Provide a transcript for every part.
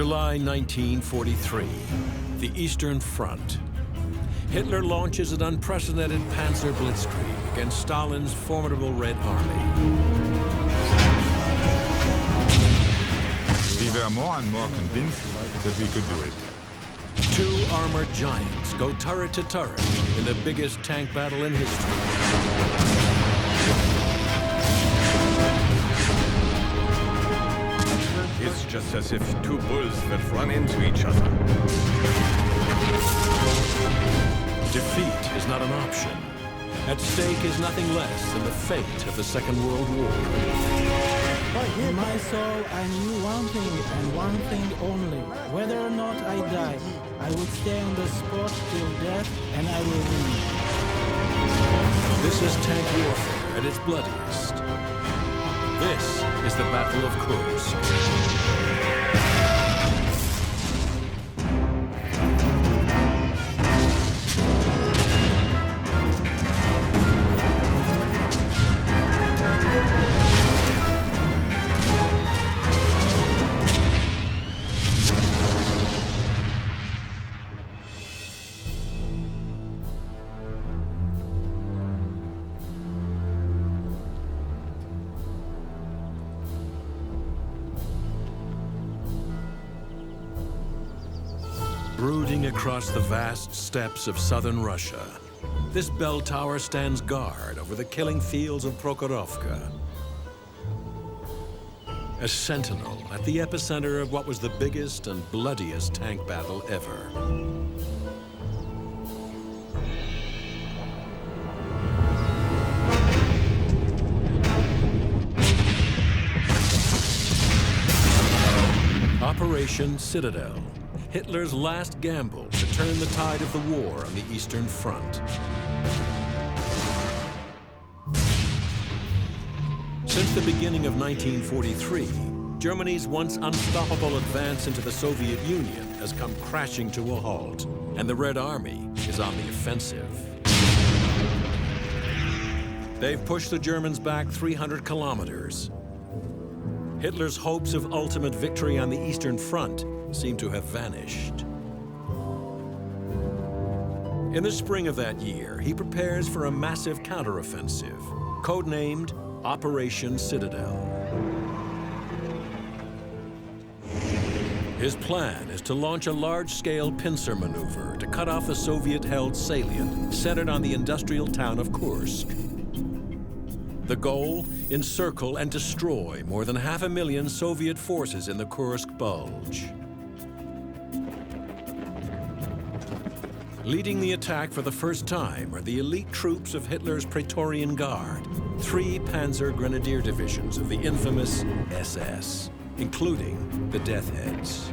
July 1943, the Eastern Front. Hitler launches an unprecedented panzer blitzkrieg against Stalin's formidable Red Army. We were more and more convinced that we could do it. Two armored giants go turret to turret in the biggest tank battle in history. It's just as if two bulls that run into each other. Defeat is not an option. At stake is nothing less than the fate of the Second World War. In my soul, I knew one thing and one thing only. Whether or not I die, I would stay on the spot till death, and I will win. This is tank warfare at its bloodiest. This is the Battle of Kursk. Brooding across the vast steppes of southern Russia, this bell tower stands guard over the killing fields of Prokhorovka. A sentinel at the epicenter of what was the biggest and bloodiest tank battle ever. Operation Citadel. Hitler's last gamble to turn the tide of the war on the Eastern Front. Since the beginning of 1943, Germany's once unstoppable advance into the Soviet Union has come crashing to a halt, and the Red Army is on the offensive. They've pushed the Germans back 300 kilometers. Hitler's hopes of ultimate victory on the Eastern Front seem to have vanished. In the spring of that year, he prepares for a massive counteroffensive, codenamed Operation Citadel. His plan is to launch a large-scale pincer maneuver to cut off the Soviet-held salient centered on the industrial town of Kursk. The goal, encircle and destroy more than 500,000 Soviet forces in the Kursk bulge. Leading the attack for the first time are the elite troops of Hitler's Praetorian Guard, 3 Panzer Grenadier Divisions of the infamous SS, including the Death Heads.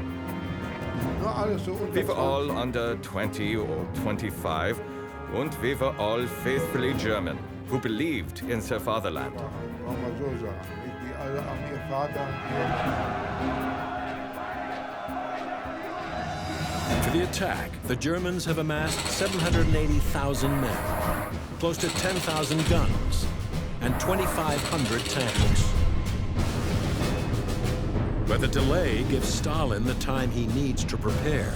We were all under 20 or 25, and we were all faithfully German, who believed in their fatherland. For the attack, the Germans have amassed 780,000 men, close to 10,000 guns, and 2,500 tanks. But the delay gives Stalin the time he needs to prepare.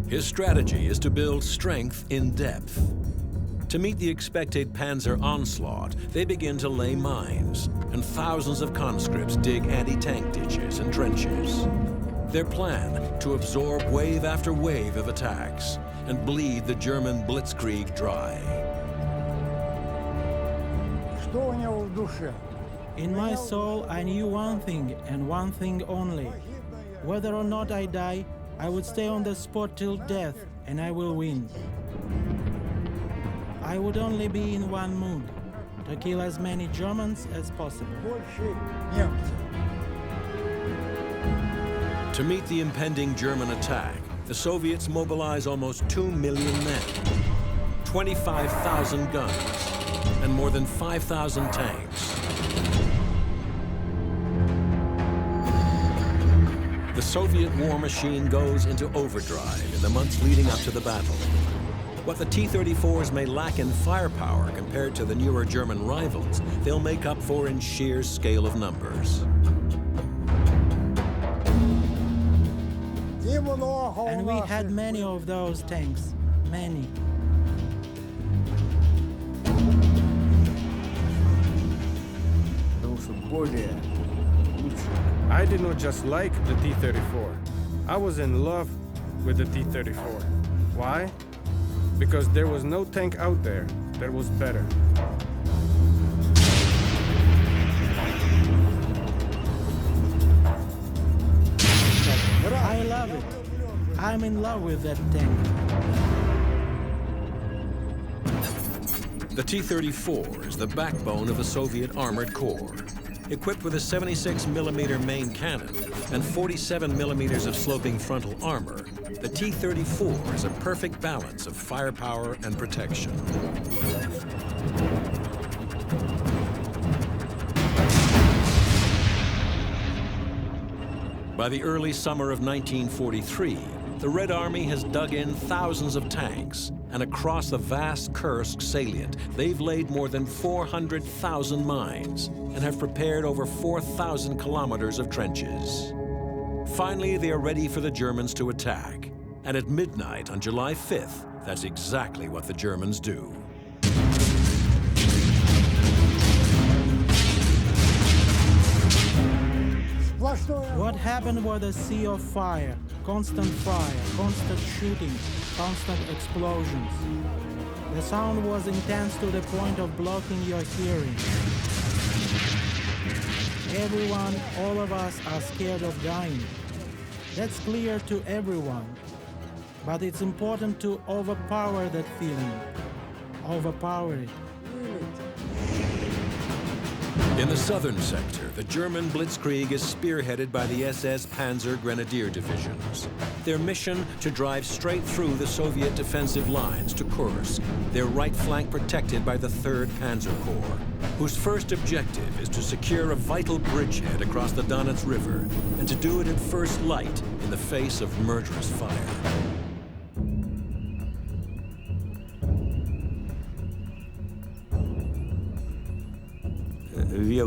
His strategy is to build strength in depth. To meet the expected Panzer onslaught, they begin to lay mines, and thousands of conscripts dig anti-tank ditches and trenches. Their plan, to absorb wave after wave of attacks and bleed the German blitzkrieg dry. In my soul, I knew one thing and one thing only. Whether or not I die, I would stay on the spot till death, and I will win. I would only be in one mood, to kill as many Germans as possible. To meet the impending German attack, the Soviets mobilize almost 2 million men, 25,000 guns, and more than 5,000 tanks. The Soviet war machine goes into overdrive in the months leading up to the battle. What the T-34s may lack in firepower compared to the newer German rivals, they'll make up for in sheer scale of numbers. And we had many of those tanks, many. I did not just like the T-34. I was in love with the T-34. Why? Because there was no tank out there that was better. I love it. I'm in love with that tank. The T-34 is the backbone of the Soviet Armored Corps. Equipped with a 76mm main cannon and 47mm of sloping frontal armor, the T-34 is a perfect balance of firepower and protection. By the early summer of 1943, the Red Army has dug in thousands of tanks, and across the vast Kursk salient, they've laid more than 400,000 mines and have prepared over 4,000 kilometers of trenches. Finally, they are ready for the Germans to attack. And at midnight on July 5th, that's exactly what the Germans do. What happened was a sea of fire, constant shooting, constant explosions. The sound was intense to the point of blocking your hearing. Everyone, all of us, are scared of dying. That's clear to everyone. But it's important to overpower that feeling. Overpower it. In the southern sector, the German blitzkrieg is spearheaded by the SS Panzer Grenadier Divisions. Their mission to drive straight through the Soviet defensive lines to Kursk, their right flank protected by the 3rd Panzer Corps, whose first objective is to secure a vital bridgehead across the Donets River and to do it at first light in the face of murderous fire. We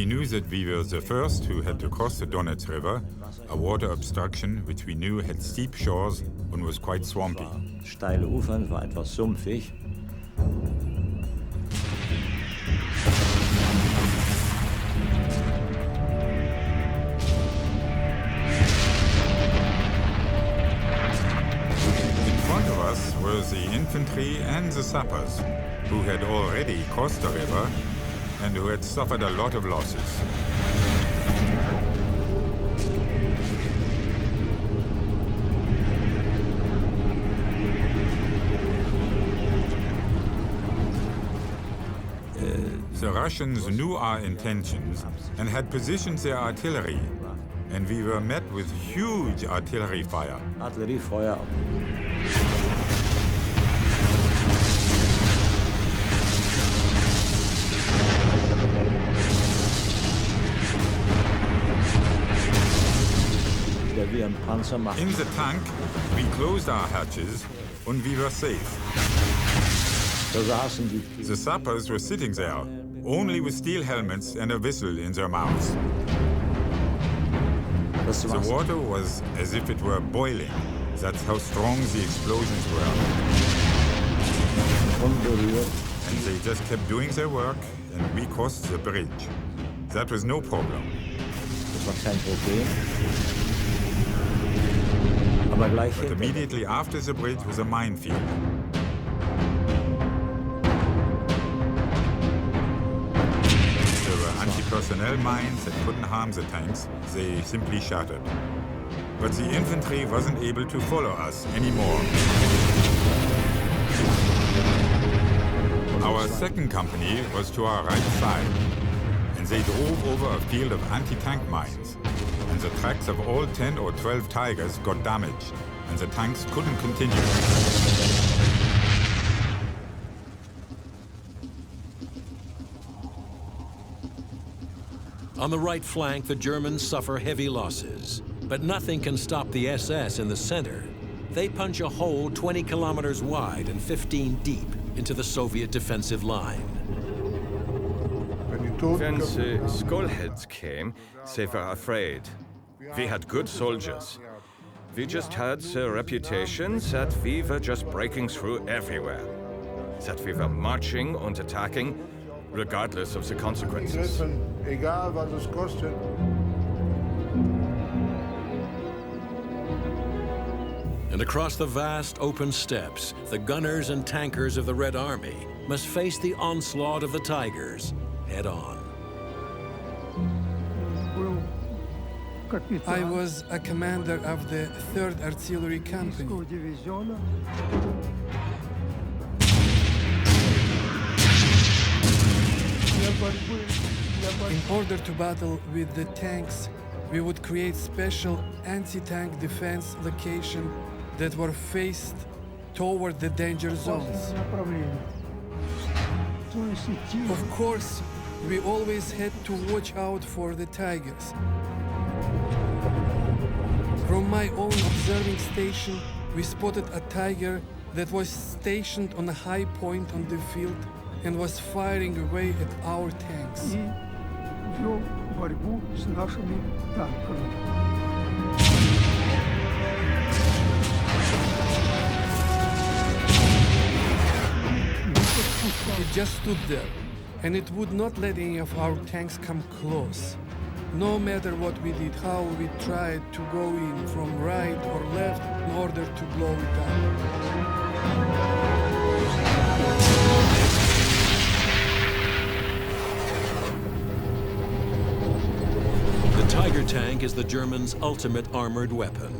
knew that we were the first who had to cross the Donets River, a water obstruction which we knew had steep shores and was quite swampy. Steile Ufern, war etwas sumpfig. In front of us were the infantry and the sappers, who had already crossed the river and who had suffered a lot of losses. The Russians knew our intentions and had positioned their artillery, and we were met with huge artillery fire. Artilleriefeuer. In the tank, we closed our hatches and we were safe. The sappers were sitting there, only with steel helmets and a whistle in their mouths. The water was as if it were boiling. That's how strong the explosions were. And they just kept doing their work, and we crossed the bridge. That was no problem. But immediately after the bridge was a minefield. There were anti-personnel mines that couldn't harm the tanks. They simply shattered. But the infantry wasn't able to follow us anymore. Our second company was to our right side, and they drove over a field of anti-tank mines. And the tracks of all 10 or 12 Tigers got damaged, and the tanks couldn't continue. On the right flank, the Germans suffer heavy losses, but nothing can stop the SS in the center. they punch a hole 20 kilometers wide and 15 deep into the Soviet defensive line. When the skullheads came, they were afraid. We had good soldiers. We just had the reputation that we were just breaking through everywhere. That we were marching and attacking, regardless of the consequences. And across the vast open steppes, the gunners and tankers of the Red Army must face the onslaught of the Tigers head on. I was a commander of the 3rd Artillery Company. In order to battle with the tanks, we would create special anti-tank defense locations that were faced toward the danger zones. Of course, we always had to watch out for the Tigers. From my own observing station, we spotted a Tiger that was stationed on a high point on the field and was firing away at our tanks. It just stood there, and it would not let any of our tanks come close. No matter what we did, how we tried to go in from right or left in order to blow it up. The Tiger tank is the Germans' ultimate armored weapon.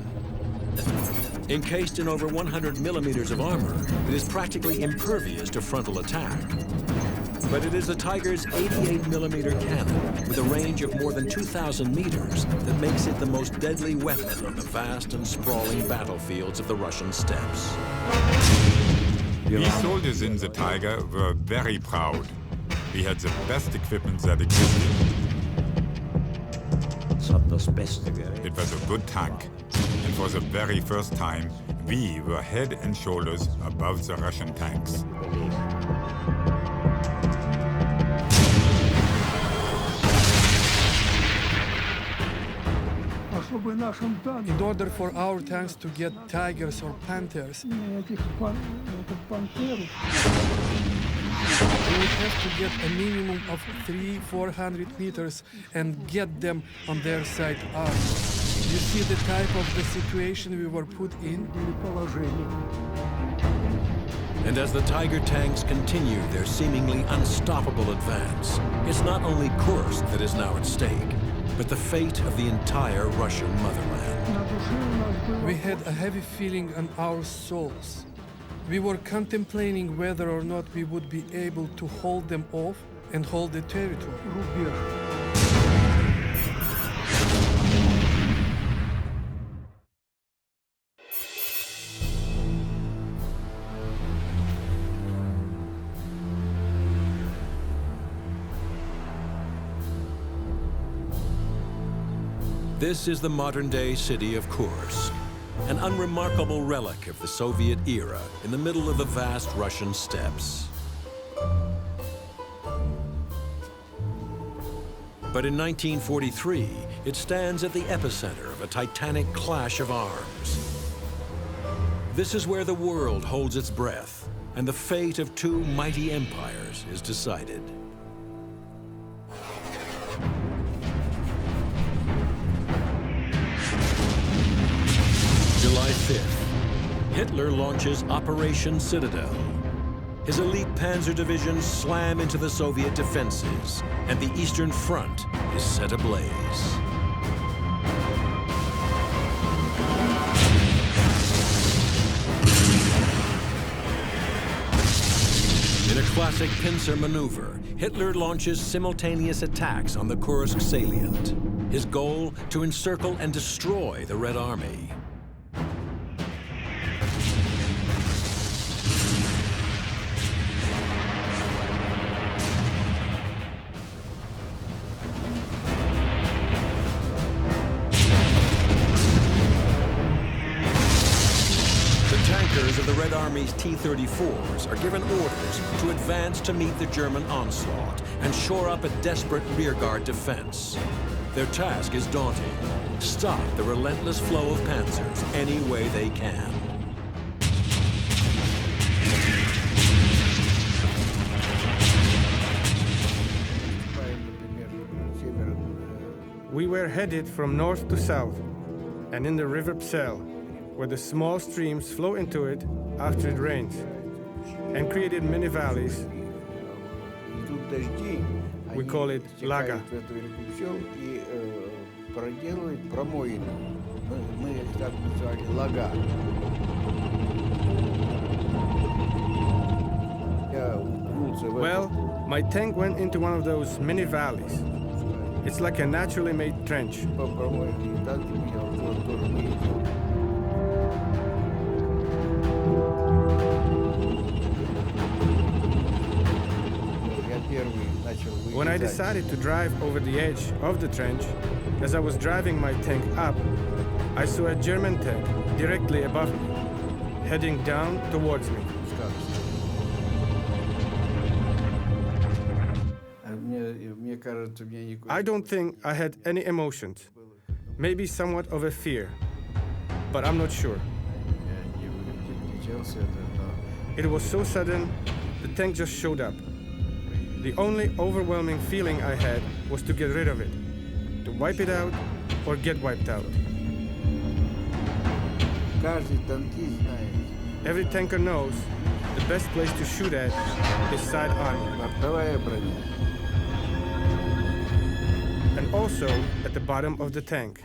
Encased in over 100 millimeters of armor, it is practically impervious to frontal attack. But it is the Tiger's 88mm cannon, with a range of more than 2,000 meters, that makes it the most deadly weapon on the vast and sprawling battlefields of the Russian steppes. We soldiers in the Tiger were very proud. We had the best equipment that existed. It was a good tank, and for the very first time, we were head and shoulders above the Russian tanks. In order for our tanks to get Tigers or Panthers, we would have to get a minimum of 300-400 meters and get them on their side up. You see the type of the situation we were put in? And as the Tiger tanks continue their seemingly unstoppable advance, it's not only Kursk that is now at stake, but the fate of the entire Russian motherland. We had a heavy feeling on our souls. We were contemplating whether or not we would be able to hold them off and hold the territory. This is the modern-day city of Kursk, an unremarkable relic of the Soviet era in the middle of the vast Russian steppes. But in 1943, it stands at the epicenter of a titanic clash of arms. This is where the world holds its breath, and the fate of two mighty empires is decided. July 5th, Hitler launches Operation Citadel. His elite panzer divisions slam into the Soviet defenses, and the Eastern Front is set ablaze. In a classic pincer maneuver, Hitler launches simultaneous attacks on the Kursk salient. His goal, to encircle and destroy the Red Army. T-34s are given orders to advance to meet the German onslaught and shore up a desperate rearguard defense. Their task is daunting: stop the relentless flow of panzers any way they can. We were headed from north to south, and in the river Psel, where the small streams flow into it after it rains, and created mini valleys. We call it Laga. Well, my tank went into one of those mini valleys. It's like a naturally made trench. When I decided to drive over the edge of the trench, as I was driving my tank up, I saw a German tank directly above me, heading down towards me. I don't think I had any emotions, maybe somewhat of a fear, but I'm not sure. It was so sudden, the tank just showed up. The only overwhelming feeling I had was to get rid of it, to wipe it out or get wiped out. Every tanker knows the best place to shoot at is side armor. And also at the bottom of the tank.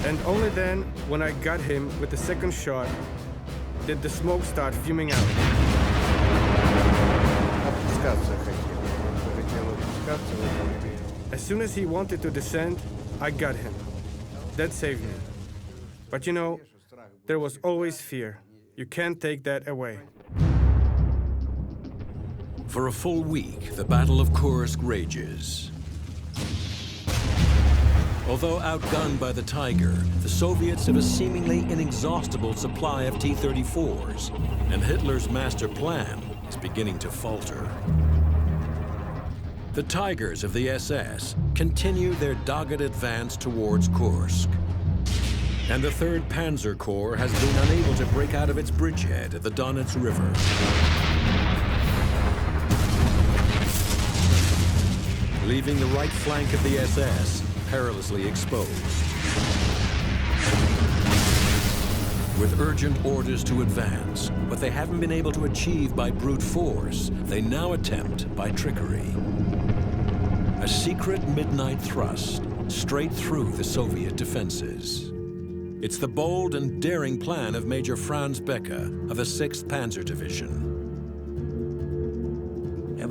And only then, when I got him with the second shot, did the smoke start fuming out. As soon as he wanted to descend, I got him. That saved me. But you know, there was always fear. You can't take that away. For a full week, the Battle of Kursk rages. Although outgunned by the Tiger, the Soviets have a seemingly inexhaustible supply of T-34s, and Hitler's master plan is beginning to falter. The Tigers of the SS continue their dogged advance towards Kursk. And the 3rd Panzer Corps has been unable to break out of its bridgehead at the Donets River. Leaving the right flank of the SS perilously exposed. With urgent orders to advance, what they haven't been able to achieve by brute force, they now attempt by trickery. A secret midnight thrust straight through the Soviet defenses. It's the bold and daring plan of Major Franz Becker of the 6th Panzer Division.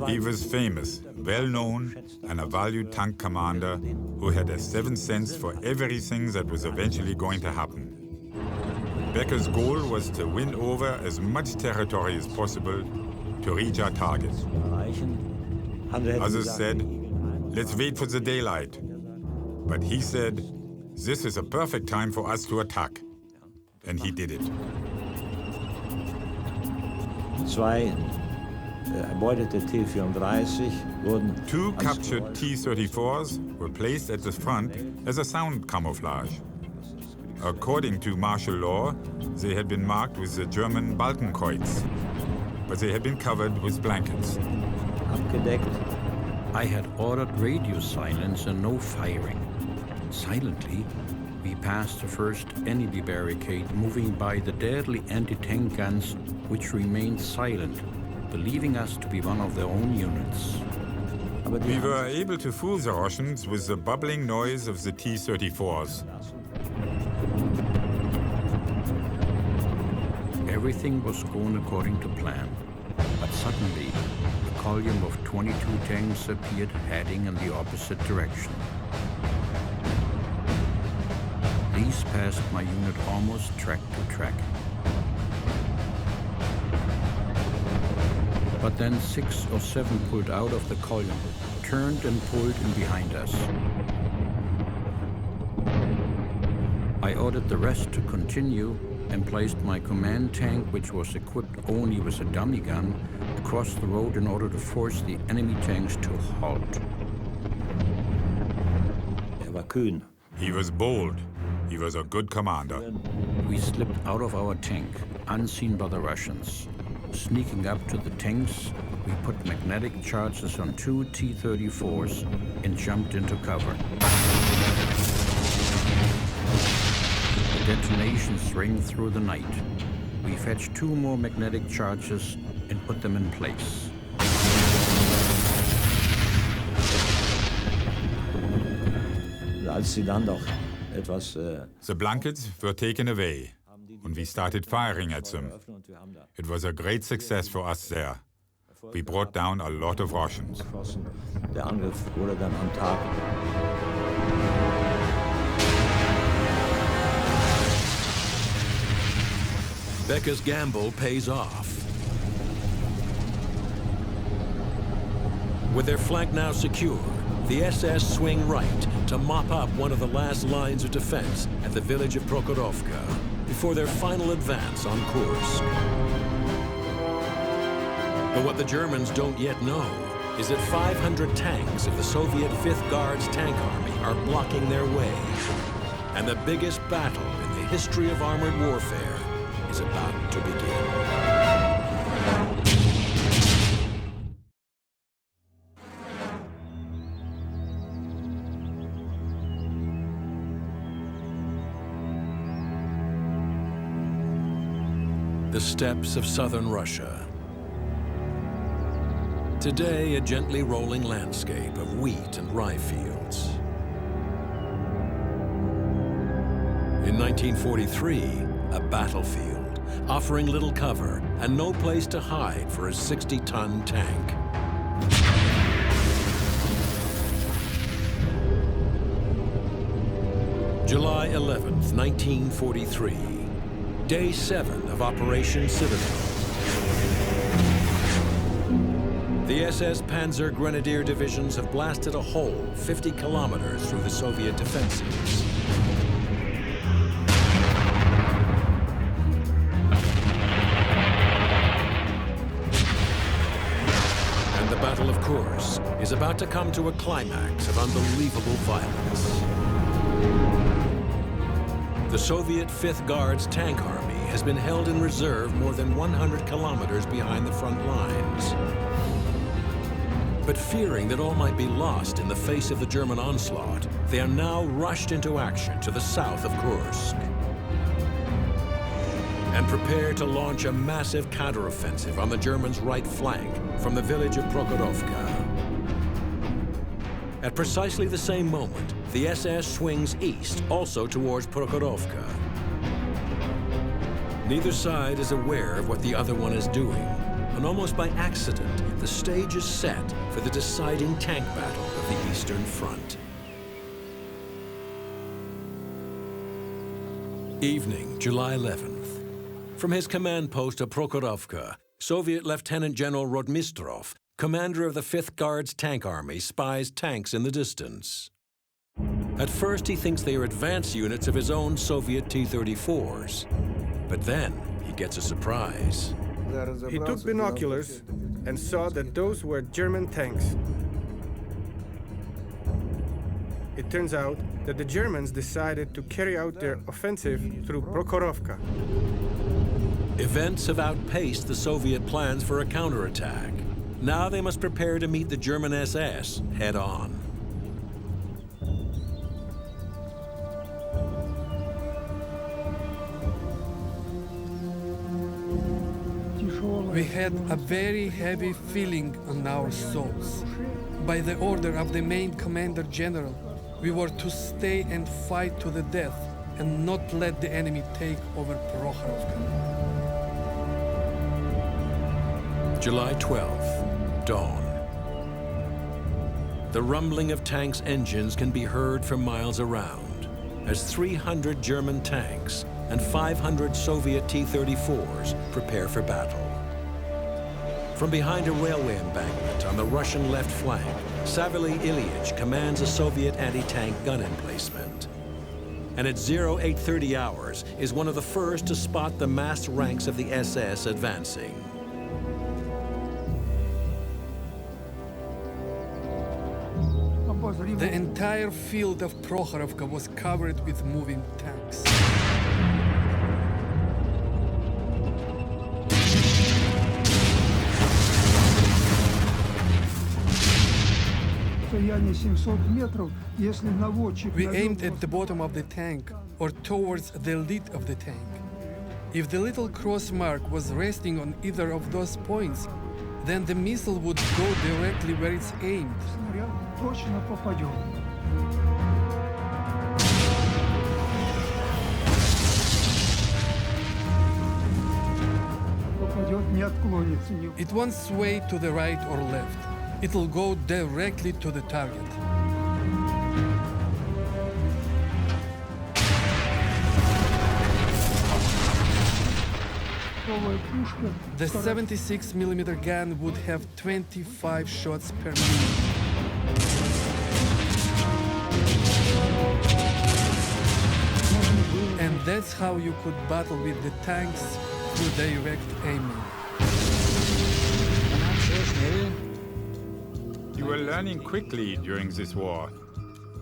He was famous, well-known, and a valued tank commander who had a 7th sense for everything that was eventually going to happen. Becker's goal was to win over as much territory as possible to reach our target. Others said, let's wait for the daylight. But he said, this is a perfect time for us to attack. And he did it. Two captured T-34s were placed at the front as a sound camouflage. According to martial law, they had been marked with the German Balkenkreuz, but they had been covered with blankets. I had ordered radio silence and no firing. Silently, we passed the first enemy barricade, moving by the deadly anti-tank guns, which remained silent, believing us to be one of their own units. We were able to fool the Russians with the bubbling noise of the T-34s. Everything was going according to plan, but suddenly, a column of 22 tanks appeared heading in the opposite direction. These passed my unit almost track to track. But then 6 or 7 pulled out of the column, turned and pulled in behind us. I ordered the rest to continue and placed my command tank, which was equipped only with a dummy gun, across the road in order to force the enemy tanks to halt. war kühn. He was bold. He was a good commander. We slipped out of our tank, unseen by the Russians. Sneaking up to the tanks, we put magnetic charges on 2 T-34s and jumped into cover. The detonations rang through the night. We fetched 2 more magnetic charges and put them in place. Als sie dann doch etwas The blankets were taken away, and we started firing at them. It was a great success for us there. We brought down a lot of Russians. Der Angriff wurde dann am Tag. Becker's gamble pays off. With their flank now secure, the SS swing right to mop up one of the last lines of defense at the village of Prokhorovka before their final advance on Kursk. But what the Germans don't yet know is that 500 tanks of the Soviet 5th Guards Tank Army are blocking their way. And the biggest battle in the history of armored warfare is about to begin. The steppes of southern Russia. Today, a gently rolling landscape of wheat and rye fields. In 1943, a battlefield, offering little cover and no place to hide for a 60-ton tank. July 11th, 1943. Day 7 of Operation Citadel. The SS Panzer Grenadier Divisions have blasted a hole 50 kilometers through the Soviet defenses. And the Battle of Kursk is about to come to a climax of unbelievable violence. The Soviet 5th Guards Tank Army has been held in reserve more than 100 kilometers behind the front lines. But fearing that all might be lost in the face of the German onslaught, they are now rushed into action to the south of Kursk and prepare to launch a massive counteroffensive on the Germans' right flank from the village of Prokhorovka. At precisely the same moment, the SS swings east, also towards Prokhorovka. Neither side is aware of what the other one is doing, and almost by accident, the stage is set for the deciding tank battle of the Eastern Front. Evening, July 11th. From his command post at Prokhorovka, Soviet Lieutenant General Rotmistrov, commander of the 5th Guards Tank Army, spies tanks in the distance. At first, he thinks they are advance units of his own Soviet T-34s. But then, he gets a surprise. He took binoculars and saw that those were German tanks. It turns out that the Germans decided to carry out their offensive through Prokhorovka. Events have outpaced the Soviet plans for a counterattack. Now they must prepare to meet the German SS head-on. We had a very heavy feeling on our souls. By the order of the main commander general, we were to stay and fight to the death and not let the enemy take over Prokhorovka. July 12th, dawn. The rumbling of tanks' engines can be heard from miles around as 300 German tanks and 500 Soviet T-34s prepare for battle. From behind a railway embankment on the Russian left flank, Savily Ilyich commands a Soviet anti-tank gun emplacement. and at 0830 hours is one of the first to spot the massed ranks of the SS advancing. The entire field of Prokhorovka was covered with moving tanks. We aimed at the bottom of the tank or towards the lid of the tank. If the little cross mark was resting on either of those points, then the missile would go directly where it's aimed. It won't sway to the right or left. It'll go directly to the target. The 76mm gun would have 25 shots per minute. And that's how you could battle with the tanks through direct aiming. You were learning quickly during this war.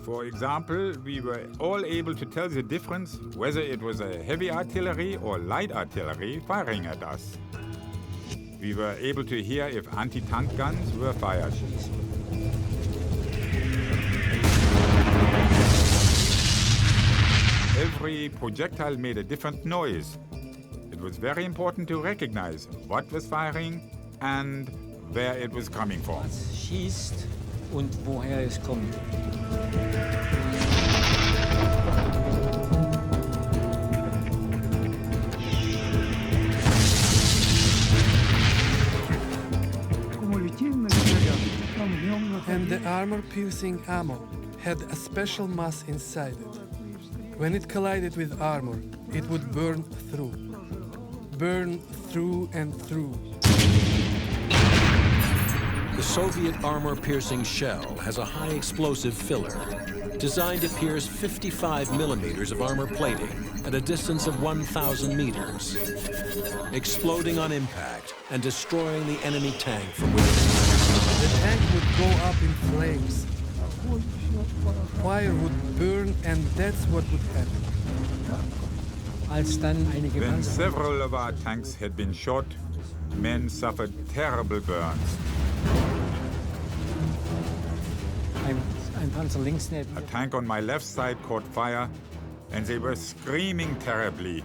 For example, we were all able to tell the difference whether it was a heavy artillery or light artillery firing at us. We were able to hear if anti-tank guns were fired. Every projectile made a different noise. It was very important to recognize what was firing and where it was coming from. Schießt und woher es kommt. And the armor-piercing ammo had a special mass inside it. When it collided with armor, it would burn through and through. The Soviet armor-piercing shell has a high explosive filler, designed to pierce 55 millimeters of armor plating at a distance of 1,000 meters, exploding on impact and destroying the enemy tank from within. The tank would go up in flames. Fire would burn, and that's what would happen. When several of our tanks had been shot, men suffered terrible burns. A tank on my left side caught fire, and they were screaming terribly.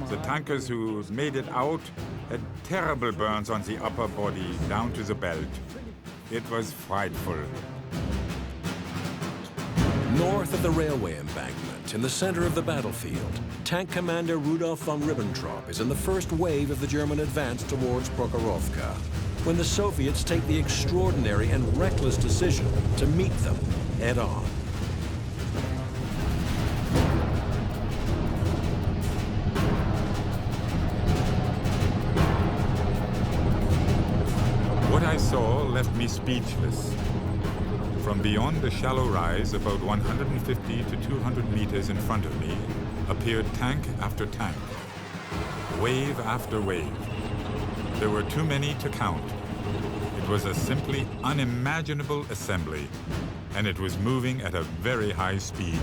The tankers who made it out had terrible burns on the upper body down to the belt. It was frightful. North of the railway embankment, in the center of the battlefield, Tank Commander Rudolf von Ribbentrop is in the first wave of the German advance towards Prokhorovka, when the Soviets take the extraordinary and reckless decision to meet them head-on. What I saw left me speechless. From beyond the shallow rise, about 150 to 200 meters in front of me, appeared tank after tank, wave after wave. There were too many to count. It was a simply unimaginable assembly, and it was moving at a very high speed.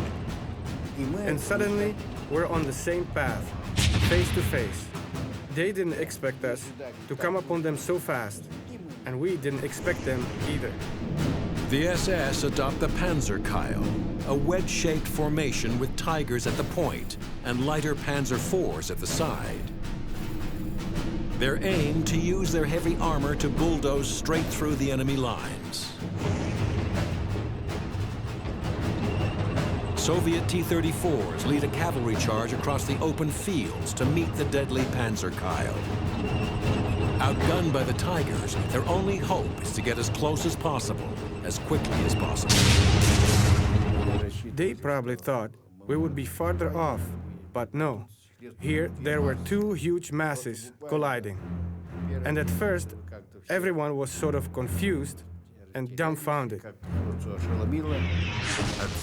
And suddenly, we're on the same path, face to face. They didn't expect us to come upon them so fast, and we didn't expect them either. The SS adopt the Panzer Keil, a wedge-shaped formation with Tigers at the point and lighter Panzer IVs at the side. Their aim to use their heavy armor to bulldoze straight through the enemy lines. Soviet T-34s lead a cavalry charge across the open fields to meet the deadly Panzer Keil. Outgunned by the Tigers, their only hope is to get as close as possible, as quickly as possible. They probably thought we would be farther off, but no. Here, there were two huge masses colliding. And at first, everyone was sort of confused and dumbfounded. At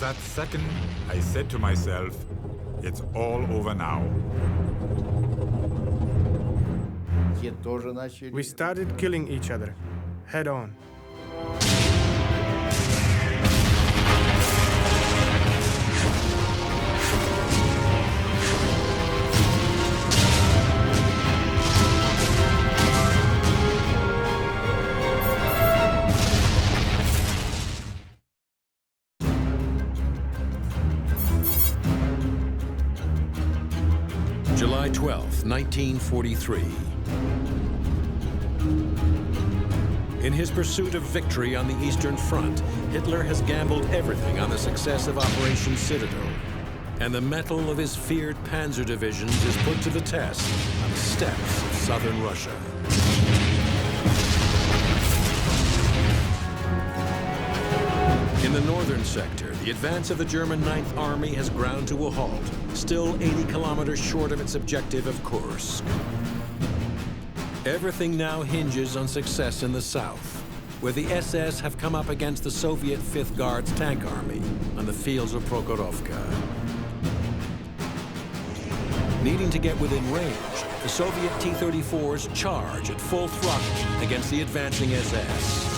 that second, I said to myself, it's all over now. We started killing each other, head on. July 12, 1943. In his pursuit of victory on the Eastern Front, Hitler has gambled everything on the success of Operation Citadel. And the mettle of his feared panzer divisions is put to the test on the steppes of southern Russia. In the northern sector, the advance of the German 9th Army has ground to a halt, still 80 kilometers short of its objective of Kursk. Everything now hinges on success in the south, where the SS have come up against the Soviet 5th Guards Tank Army on the fields of Prokhorovka. Needing to get within range, the Soviet T-34s charge at full throttle against the advancing SS.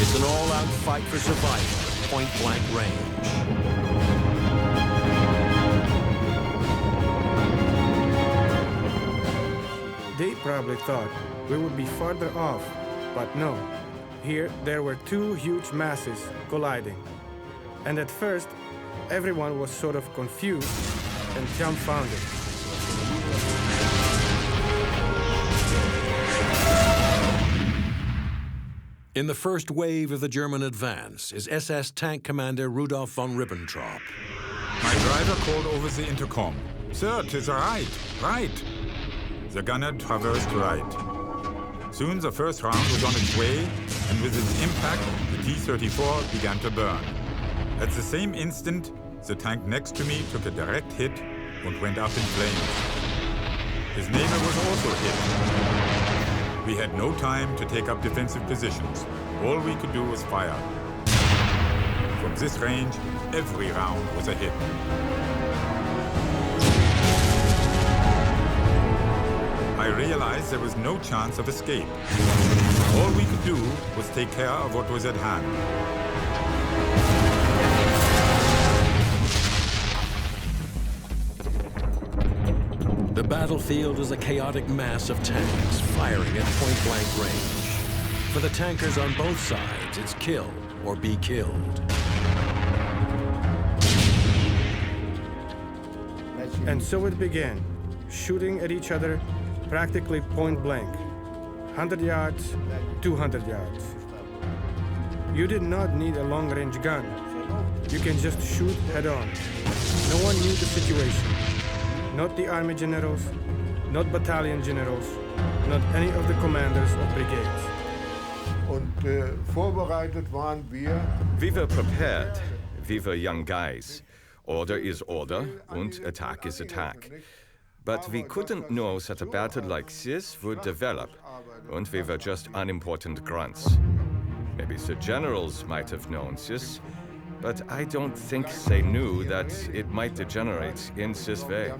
It's an all-out fight for survival at point-blank range. They probably thought we would be farther off, but no. Here, there were two huge masses colliding. And at first, everyone was sort of confused and dumbfounded. In the first wave of the German advance is SS tank commander Rudolf von Ribbentrop. My driver called over the intercom. Sir, to the right, right. The gunner traversed right. Soon the first round was on its way, and with its impact, the T-34 began to burn. At the same instant, the tank next to me took a direct hit and went up in flames. His neighbor was also hit. We had no time to take up defensive positions. All we could do was fire. From this range, every round was a hit. I realized there was no chance of escape. All we could do was take care of what was at hand. The battlefield is a chaotic mass of tanks firing at point-blank range. For the tankers on both sides, it's kill or be killed. And so it began, shooting at each other practically point-blank. 100 yards, 200 yards. You did not need a long-range gun. You can just shoot head-on. No one knew the situation. Not the army generals, not battalion generals, not any of the commanders of brigades. We were prepared. We were young guys. Order is order, and attack is attack. But we couldn't know that a battle like this would develop, and we were just unimportant grunts. Maybe the generals might have known this, but I don't think they knew that it might degenerate in this way.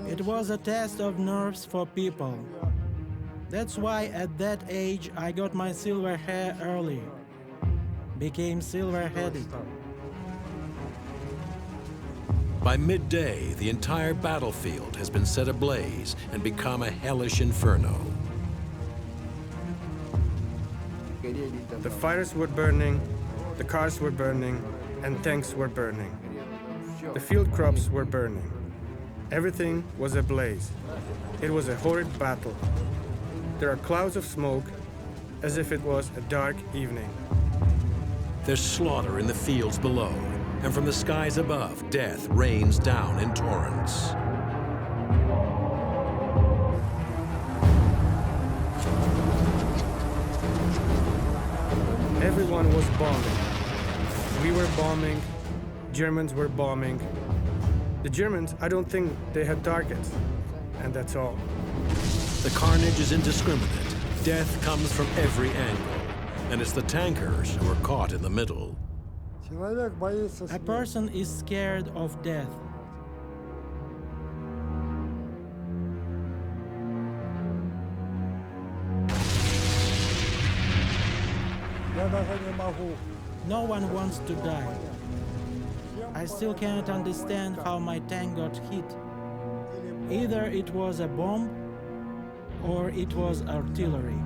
It was a test of nerves for people. That's why at that age I got my silver hair early. Became silver-headed. By midday, the entire battlefield has been set ablaze and become a hellish inferno. The fires were burning, the cars were burning, and tanks were burning. The field crops were burning. Everything was ablaze. It was a horrid battle. There are clouds of smoke, as if it was a dark evening. There's slaughter in the fields below, and from the skies above, death rains down in torrents. Everyone was bombing. We were bombing, Germans were bombing. The Germans, I don't think they had targets, and that's all. The carnage is indiscriminate. Death comes from every angle, and it's the tankers who are caught in the middle. A person is scared of death. No one wants to die. I still cannot understand how my tank got hit. Either it was a bomb or it was artillery.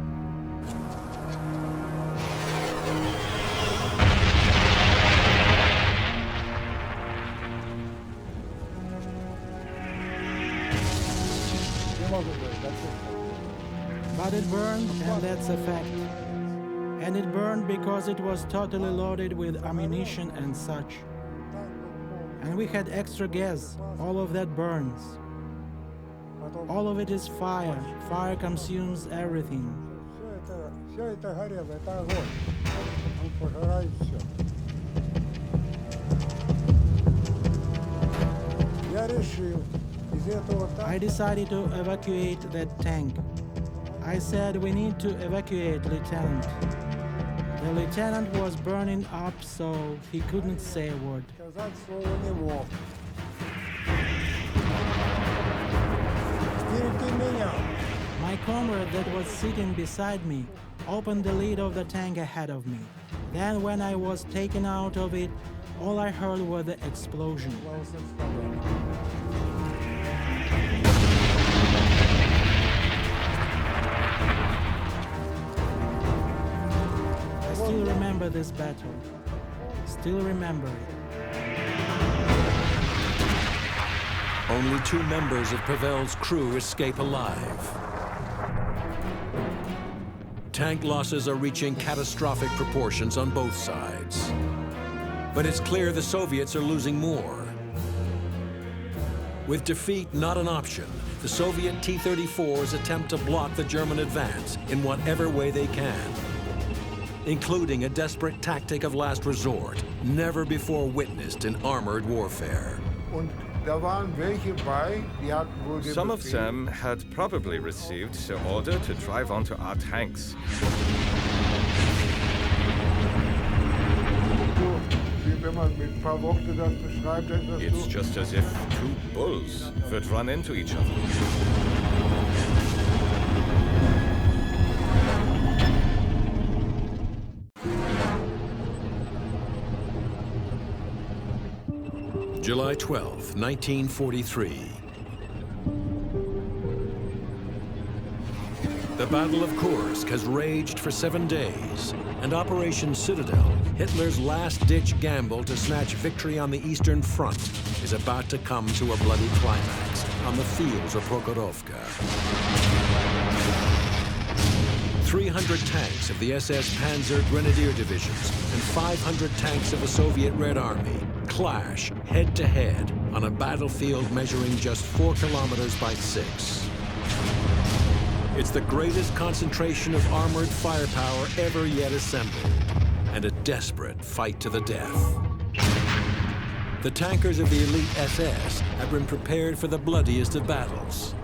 But it burned, and that's a fact. And it burned because it was totally loaded with ammunition and such. And we had extra gas. All of that burns. All of it is fire. Fire consumes everything. I decided to evacuate that tank. I said we need to evacuate, Lieutenant. The lieutenant was burning up, so he couldn't say a word. My comrade that was sitting beside me opened the lid of the tank ahead of me. Then when I was taken out of it, all I heard was the explosion. I still remember this battle. Still remember it. Only 2 members of Pavel's crew escape alive. Tank losses are reaching catastrophic proportions on both sides. But it's clear the Soviets are losing more. With defeat not an option, the Soviet T-34s attempt to block the German advance in whatever way they can, including a desperate tactic of last resort, never before witnessed in armored warfare. Some of them had probably received the order to drive onto our tanks. It's just as if 2 bulls would run into each other. July 12, 1943. The Battle of Kursk has raged for 7 days, and Operation Citadel, Hitler's last-ditch gamble to snatch victory on the Eastern Front, is about to come to a bloody climax on the fields of Prokhorovka. 300 tanks of the SS Panzer Grenadier Divisions and 500 tanks of the Soviet Red Army clash head-to-head on a battlefield measuring just 4 kilometers by 6. It's the greatest concentration of armored firepower ever yet assembled, and a desperate fight to the death. The tankers of the elite SS have been prepared for the bloodiest of battles.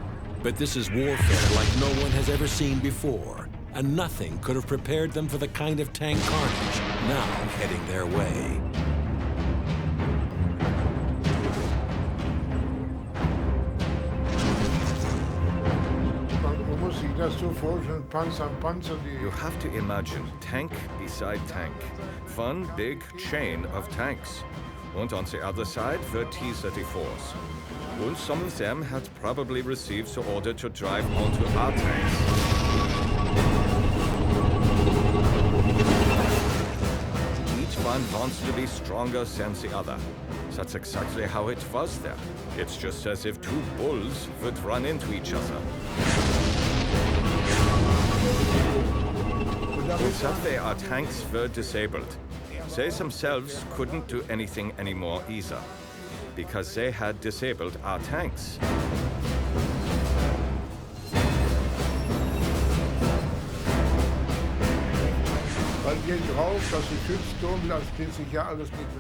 But this is warfare like no one has ever seen before, and nothing could have prepared them for the kind of tank carnage now heading their way. You have to imagine tank beside tank. One big chain of tanks. And on the other side were T-34s. And some of them had probably received the order to drive onto our tanks. Each one wants to be stronger than the other. That's exactly how it was there. It's just as if 2 bulls would run into each other. That way our tanks were disabled. They themselves couldn't do anything anymore either, because they had disabled our tanks.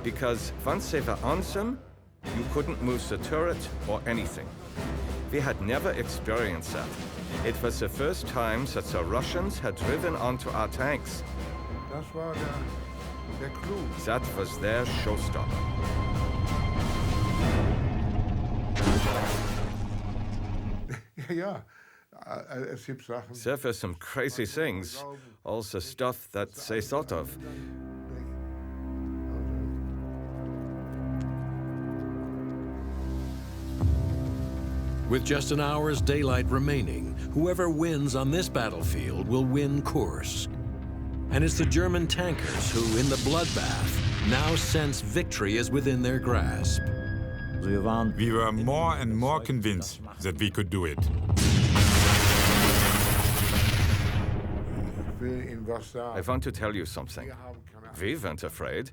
Because once they were on them, you couldn't move the turret or anything. We had never experienced that. It was the first time that the Russians had driven onto our tanks. That was their showstopper. There were some crazy things, all the stuff that they thought of. With just an hour's daylight remaining, whoever wins on this battlefield will win Kursk. And it's the German tankers who, in the bloodbath, now sense victory is within their grasp. We were more and more convinced that we could do it. I want to tell you something. We weren't afraid.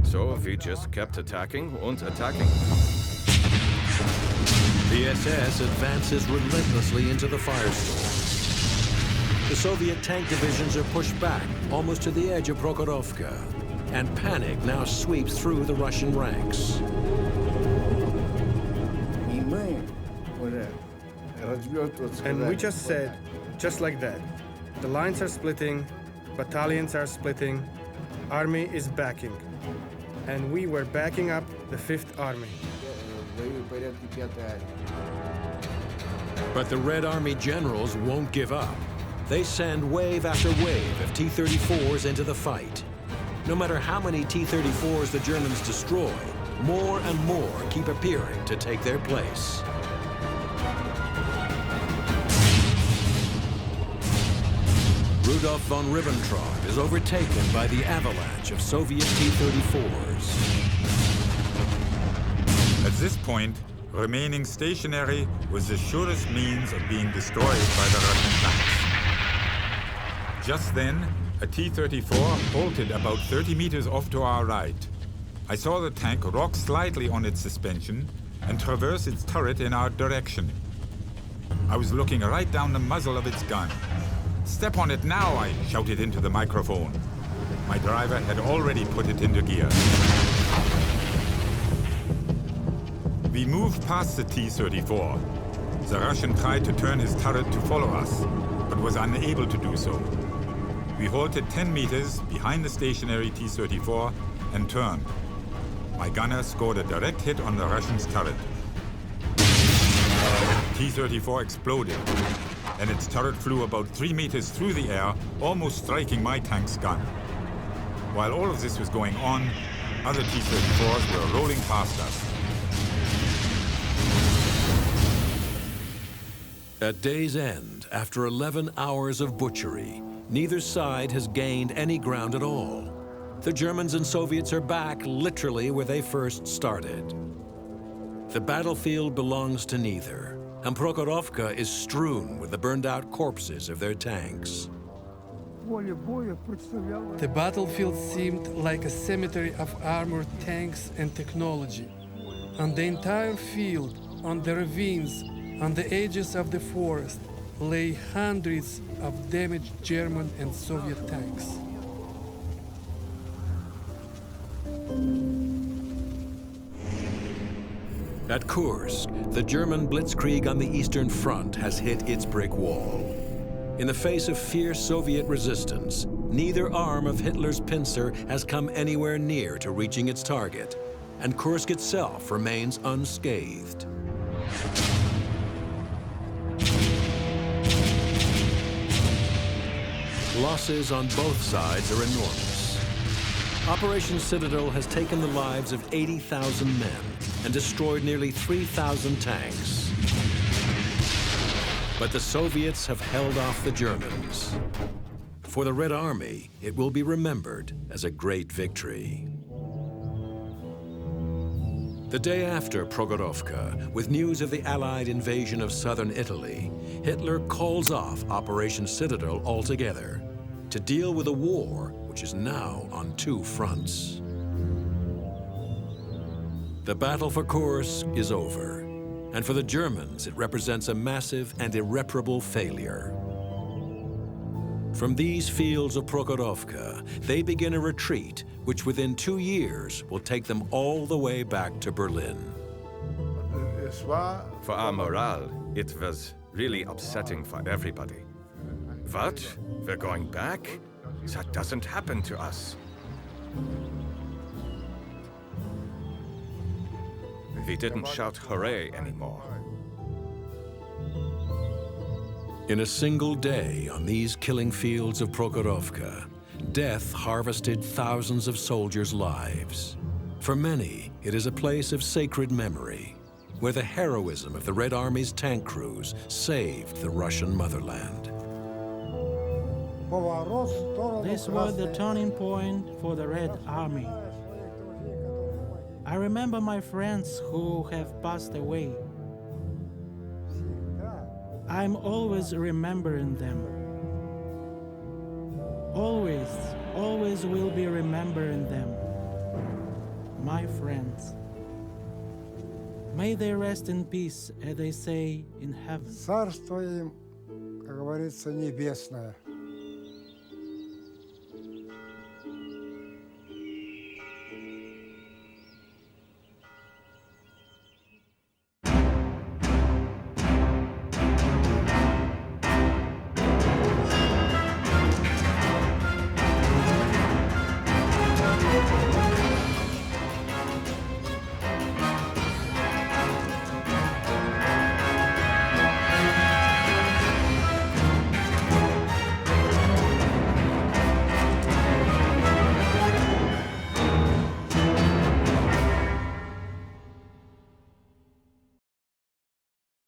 So we just kept attacking and attacking. The SS advances relentlessly into the firestorm. The Soviet tank divisions are pushed back almost to the edge of Prokhorovka, and panic now sweeps through the Russian ranks. And we just said, just like that, the lines are splitting, battalions are splitting, army is backing. And we were backing up the 5th Army. But the Red Army generals won't give up. They send wave after wave of T-34s into the fight. No matter how many T-34s the Germans destroy, more and more keep appearing to take their place. Rudolf von Ribbentrop is overtaken by the avalanche of Soviet T-34s. At this point, remaining stationary was the surest means of being destroyed by the Russian tanks. Just then, a T-34 halted about 30 meters off to our right. I saw the tank rock slightly on its suspension and traverse its turret in our direction. I was looking right down the muzzle of its gun. "Step on it now," I shouted into the microphone. My driver had already put it into gear. We moved past the T-34. The Russian tried to turn his turret to follow us, but was unable to do so. We halted 10 meters behind the stationary T-34 and turned. My gunner scored a direct hit on the Russian's turret. T-34 exploded, and its turret flew about 3 meters through the air, almost striking my tank's gun. While all of this was going on, other T-34s were rolling past us. At day's end, after 11 hours of butchery, neither side has gained any ground at all. The Germans and Soviets are back literally where they first started. The battlefield belongs to neither, and Prokhorovka is strewn with the burned-out corpses of their tanks. The battlefield seemed like a cemetery of armored tanks and technology. On the entire field, on the ravines, on the edges of the forest, lay hundreds of damaged German and Soviet tanks. At Kursk, the German blitzkrieg on the Eastern Front has hit its brick wall. In the face of fierce Soviet resistance, neither arm of Hitler's pincer has come anywhere near to reaching its target, and Kursk itself remains unscathed. Losses on both sides are enormous. Operation Citadel has taken the lives of 80,000 men and destroyed nearly 3,000 tanks. But the Soviets have held off the Germans. For the Red Army, it will be remembered as a great victory. The day after Prokhorovka, with news of the Allied invasion of southern Italy, Hitler calls off Operation Citadel altogether to deal with a war which is now on two fronts. The battle for Kursk is over, And for the Germans, it represents a massive and irreparable failure. From these fields of Prokhorovka, they begin a retreat which within 2 years will take them all the way back to Berlin. For our morale, it was really upsetting for everybody. What? We're going back? That doesn't happen to us. We didn't shout hooray anymore. In a single day on these killing fields of Prokhorovka, death harvested thousands of soldiers' lives. For many, it is a place of sacred memory, where the heroism of the Red Army's tank crews saved the Russian motherland. This was the turning point for the Red Army. I remember my friends who have passed away. I'm always remembering them. Always, always will be remembering them. My friends. May they rest in peace, as they say, in heaven. Царство им, как говорится, небесное.